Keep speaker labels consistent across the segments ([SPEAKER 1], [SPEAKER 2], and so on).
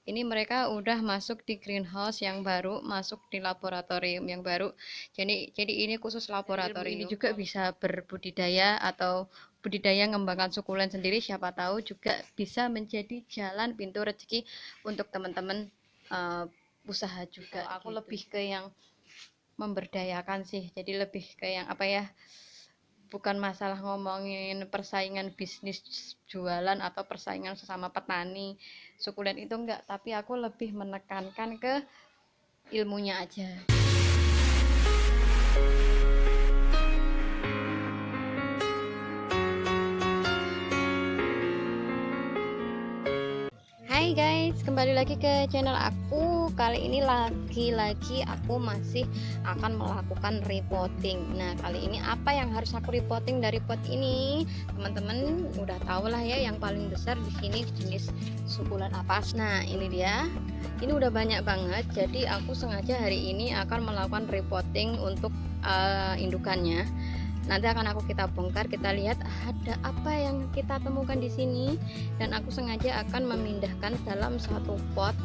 [SPEAKER 1] Ini mereka udah masuk di greenhouse yang baru, masuk di laboratorium yang baru. Jadi ini khusus laboratorium. Ini juga bisa berbudidaya atau budidaya ngembangkan sukulen sendiri. Siapa tahu juga bisa menjadi jalan pintu rezeki untuk teman-teman uh, usaha juga. Kalau aku gitu. Lebih ke yang memberdayakan sih. Jadi lebih ke yang apa ya? Bukan masalah ngomongin persaingan bisnis jualan atau persaingan sesama petani sukulen itu enggak, tapi aku lebih menekankan ke ilmunya aja. Hai guys, kembali lagi ke channel aku. Kali ini lagi-lagi aku masih akan melakukan repotting. Nah, kali ini apa yang harus aku repotting dari pot ini? Teman-teman udah tahu lah ya, yang paling besar di sini jenis sukulen apa. Nah, ini dia. Ini udah banyak banget, jadi aku sengaja hari ini akan melakukan repotting untuk indukannya. Nanti akan kita bongkar, kita lihat ada apa yang kita temukan di sini, dan aku sengaja akan memindahkan dalam satu pot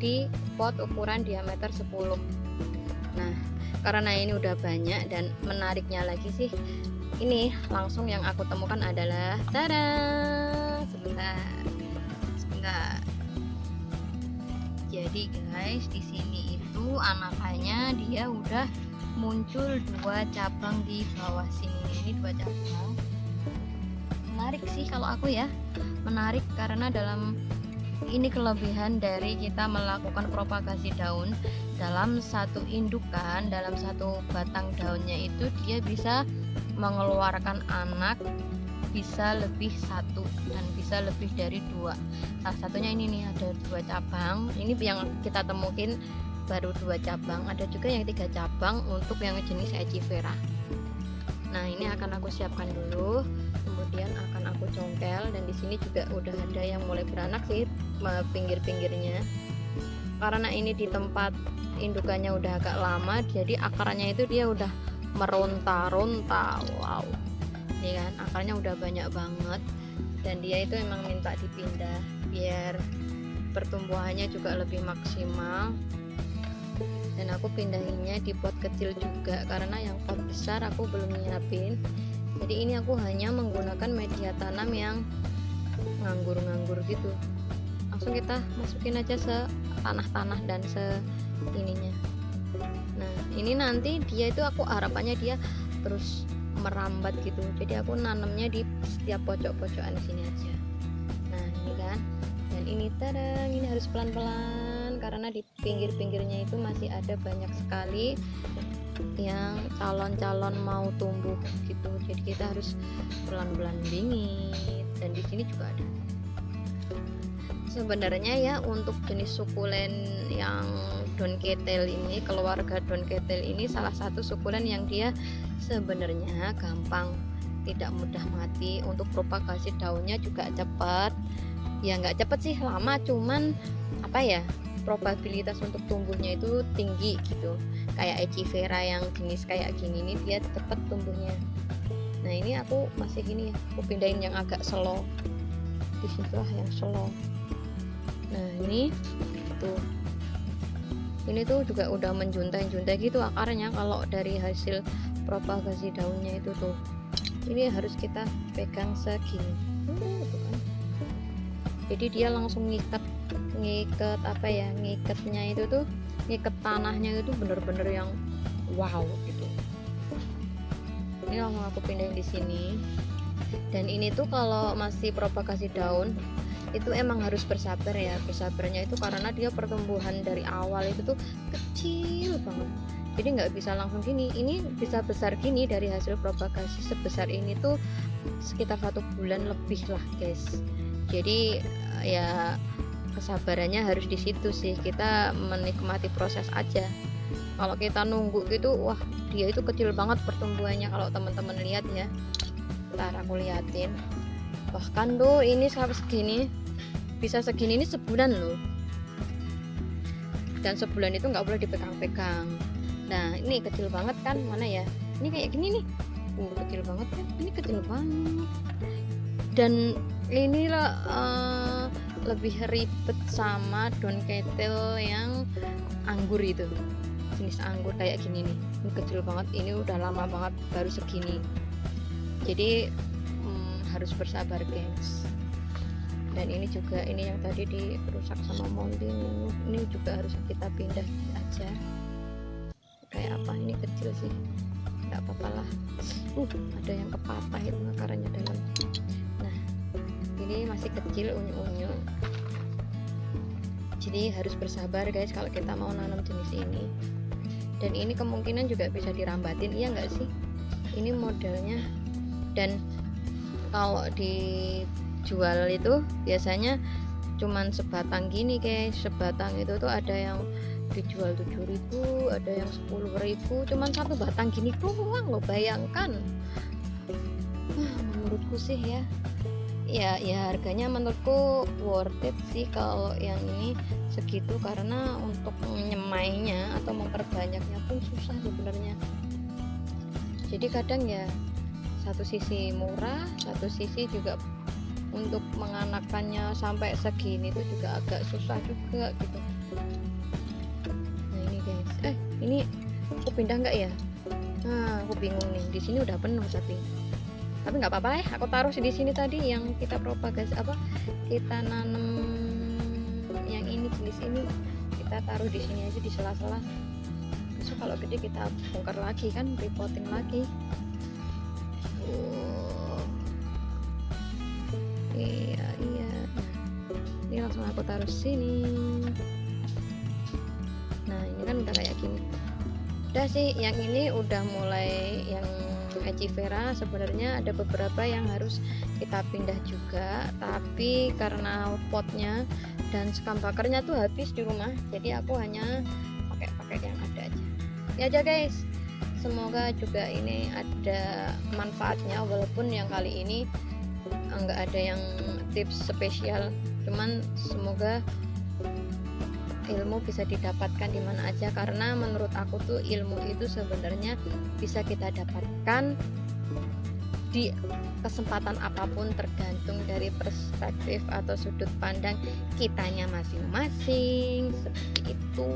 [SPEAKER 1] di pot ukuran diameter 10. Nah, karena ini udah banyak dan menariknya lagi sih, ini langsung yang aku temukan adalah tada, sebentar. Jadi guys, di sini itu anakannya dia udah muncul 2 cabang di bawah sini. Ini 2 cabang. Menarik sih kalau aku ya. Menarik karena dalam ini kelebihan dari kita melakukan propagasi daun dalam satu indukan, dalam satu batang daunnya itu dia bisa mengeluarkan anak bisa lebih 1 dan bisa lebih dari 2. Salah satunya ini nih, ada 2 cabang. Ini yang kita temukin baru 2 cabang, ada juga yang 3 cabang untuk yang jenis Echevera. Nah, ini akan aku siapkan dulu, kemudian akan aku congkel, dan di sini juga udah ada yang mulai beranak sih pinggir-pinggirnya. Karena ini di tempat indukannya udah agak lama, jadi akarnya itu dia udah meronta-ronta. Wow. Ini kan akarnya udah banyak banget, dan dia itu emang minta dipindah biar pertumbuhannya juga lebih maksimal. Dan aku pindahinnya di pot kecil juga karena yang pot besar aku belum nyiapin. Jadi ini aku hanya menggunakan media tanam yang nganggur-nganggur gitu. Langsung kita masukin aja se tanah-tanah dan se ininya. Nah, ini nanti dia itu aku harapannya dia terus merambat gitu. Jadi aku nanamnya di setiap pojok-pojokan sini aja. Nah, ini kan. Dan ini tadang, ini harus pelan-pelan karena di pinggir-pinggirnya itu masih ada banyak sekali yang calon-calon mau tumbuh gitu. Jadi kita harus pelan-pelan bingit. Dan di sini juga ada. Sebenarnya ya untuk jenis sukulen yang daun ketel ini, keluarga daun ketel ini salah satu sukulen yang dia sebenarnya gampang, tidak mudah mati. Untuk propagasi daunnya juga cepat. Ya nggak cepet sih, lama, cuman apa ya, probabilitas untuk tumbuhnya itu tinggi gitu. Kayak Echevera yang jenis kayak gini nih dia cepet tumbuhnya. Nah, ini aku masih gini ya, aku pindahin yang agak slow. Disitulah yang slow. Nah, ini tuh, ini tuh juga udah menjuntai-juntai gitu akarnya. Kalau dari hasil propagasi daunnya itu tuh, ini harus kita pegang segini. Tuh kan. Jadi dia langsung ngiket apa ya, ngiketnya itu tuh, ngiket tanahnya itu bener-bener yang wow gitu. Ini langsung aku pindahin di sini. Dan ini tuh kalau masih propagasi daun itu emang harus bersabar ya. Bersabarnya itu karena dia pertumbuhan dari awal itu tuh kecil banget, jadi nggak bisa langsung gini. Ini bisa besar gini dari hasil propagasi sebesar ini tuh sekitar 1 bulan lebih lah guys. Jadi ya kesabarannya harus di situ sih, kita menikmati proses aja. Kalau kita nunggu gitu, wah dia itu kecil banget pertumbuhannya. Kalau teman-teman lihat ya, ntar aku liatin, bahkan tuh ini sampai segini, bisa segini ini sebulan loh. Dan sebulan itu nggak boleh dipegang-pegang. Nah, ini kecil banget kan, mana ya, ini kayak gini nih, kecil banget kan, ini kecil banget. Dan inilah lebih ribet sama daun ketel yang anggur itu, jenis anggur kayak gini nih. Ini kecil banget, ini udah lama banget baru segini, jadi harus bersabar guys. Dan ini juga, ini yang tadi dirusak sama molding, ini juga harus kita pindah aja. Kayak apa, ini kecil sih, nggak apa-apa lah. Ada yang kepatah itu akarnya dalam. Nah ini masih kecil, unyu-unyu, jadi harus bersabar guys kalau kita mau nanam jenis ini. Dan ini kemungkinan juga bisa dirambatin, iya nggak sih? Ini modelnya. Dan kalau dijual itu biasanya cuman sebatang gini guys. Sebatang itu tuh ada yang dijual 7.000, ada yang 10.000, cuman satu batang gini doang loh, bayangkan. Menurutku sih ya harganya menurutku worth it sih kalau yang ini segitu, karena untuk menyemainya atau memperbanyaknya pun susah sebenarnya. Jadi kadang ya satu sisi murah, satu sisi juga untuk menganakannya sampai segini itu juga agak susah juga gitu. Nah ini guys, ini aku pindah nggak ya? Nah aku bingung nih, di sini udah penuh tapi nggak apa-apa ya, aku taruh di sini tadi yang kita propagasi kita nanam yang ini, jenis ini kita taruh di sini aja di sela-sela. Besok kalau gede kita bongkar lagi kan, repotin lagi. Iya nah, ini langsung aku taruh sini. Nah ini kan udah kayak gini, udah sih. Yang ini udah mulai, yang aloe vera sebenarnya ada beberapa yang harus kita pindah juga, tapi karena potnya dan sekam bakarnya tuh habis di rumah, jadi aku hanya pakai yang ada aja. Ini aja guys, semoga juga ini ada manfaatnya, walaupun yang kali ini nggak ada yang tips spesial, cuman semoga ilmu bisa didapatkan di mana aja, karena menurut aku tuh ilmu itu sebenarnya bisa kita dapatkan di kesempatan apapun, tergantung dari perspektif atau sudut pandang kitanya masing-masing, seperti itu.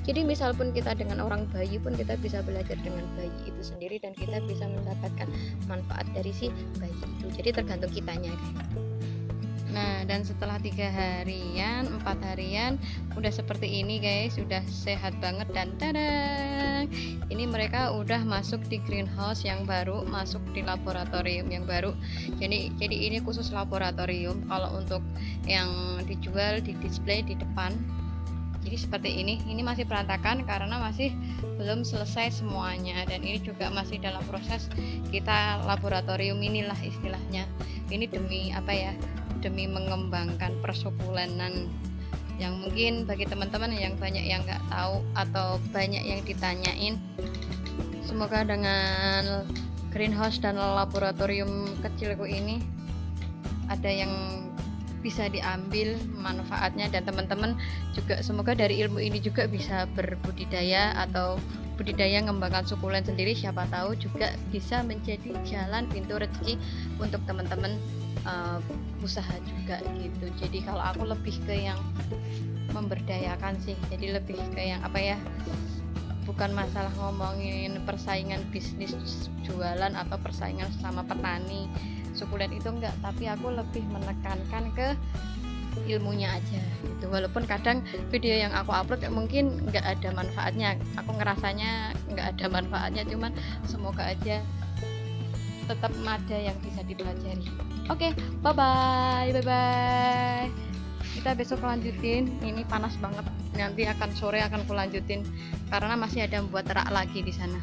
[SPEAKER 1] Jadi misal pun kita dengan orang bayi pun kita bisa belajar dengan bayi itu sendiri, dan kita bisa mendapatkan manfaat dari si bayi itu, jadi tergantung kitanya. Nah dan setelah 3 harian 4 harian udah seperti ini guys, udah sehat banget. Dan tadang, ini mereka udah masuk di greenhouse yang baru, masuk di laboratorium yang baru. Jadi ini khusus laboratorium. Kalau untuk yang dijual di display di depan, jadi seperti ini masih berantakan karena masih belum selesai semuanya, dan ini juga masih dalam proses kita laboratorium inilah istilahnya. Ini demi apa ya, demi mengembangkan persukulenan, yang mungkin bagi teman-teman yang banyak yang nggak tahu atau banyak yang ditanyain. Semoga dengan greenhouse dan laboratorium kecilku ini ada yang bisa diambil manfaatnya, dan teman-teman juga semoga dari ilmu ini juga bisa berbudidaya atau budidaya ngembangkan sukulen sendiri. Siapa tahu juga bisa menjadi jalan pintu rezeki untuk teman-teman usaha juga gitu. Jadi kalau aku lebih ke yang memberdayakan sih, jadi lebih ke yang apa ya, bukan masalah ngomongin persaingan bisnis jualan atau persaingan sama petani sukulen itu enggak, tapi aku lebih menekankan ke ilmunya aja gitu. Walaupun kadang video yang aku upload mungkin nggak ada manfaatnya, aku ngerasanya nggak ada manfaatnya, cuman semoga aja tetap ada yang bisa dipelajari. Oke, bye bye. Kita besok lanjutin, ini panas banget, nanti akan sore akan kulanjutin karena masih ada membuat rak lagi di sana.